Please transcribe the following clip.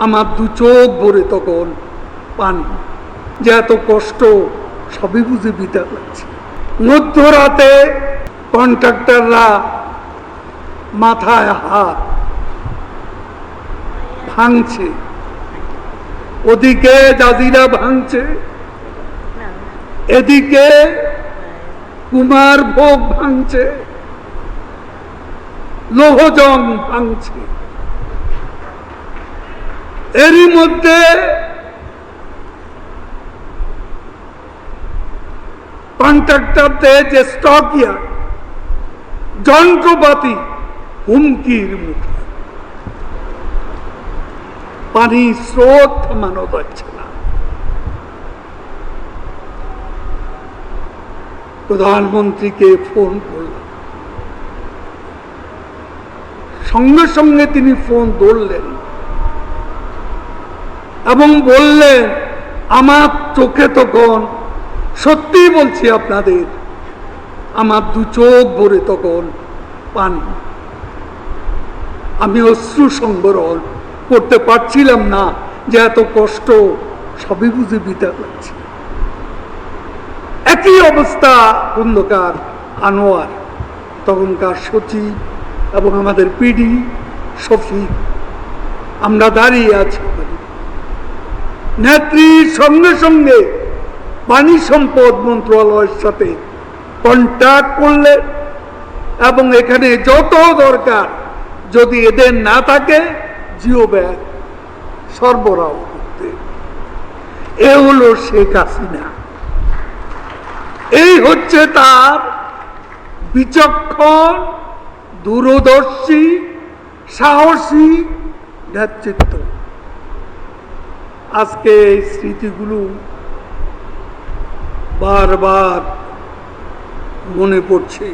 আমার দু চোখ ভরে তখন পানি, যে এত কষ্ট সবই বুঝে বিতা লাগছে। মধ্যরাতে কন্ট্রাক্টররা মাথায় হাত ভাঙছে, ওদিকে জাজিরা ভাঙছে, এদিকে কুমার ভোগ ভাঙছে, লৌহজং ভাঙছে। এরই মধ্যে কন্ট্রাক্টরদের যে স্টক ইয়ার্ড, যন্ত্রপাতি হুমকির মুখে, পানি স্রোত থামানো যাচ্ছে না। প্রধানমন্ত্রীকে ফোন করলাম, সঙ্গে সঙ্গে তিনি ফোন ধরলেন এবং বললেন, আমার চোখে তখন, সত্যি বলছি আপনাদের, আমার দু চোখ ভরে তখন পানি। আমি অশ্রু সংবরণ করতে পারছিলাম না, যে এত কষ্ট সবই বুঝে বিতা লাগছে। একই অবস্থা খন্দকার আনোয়ার, তখনকার সচিব, এবং আমাদের পিডি শফিক, আমরা দাঁড়িয়ে আছি। নেত্রীর সঙ্গে সঙ্গে পানি সম্পদ মন্ত্রণালয়ের সাথে কন্ট্যাক্ট করলেন এবং এখানে যত দরকার যদি এদের না থাকে জিও ব্যাগ সরবরাহ করতে। এ হলো শেখ হাসিনা, এই হচ্ছে তার বিচক্ষণ, দূরদর্শী, সাহসী নেতৃত্ব। আজকে এই স্মৃতিগুলো বারবার মনে পড়ছে।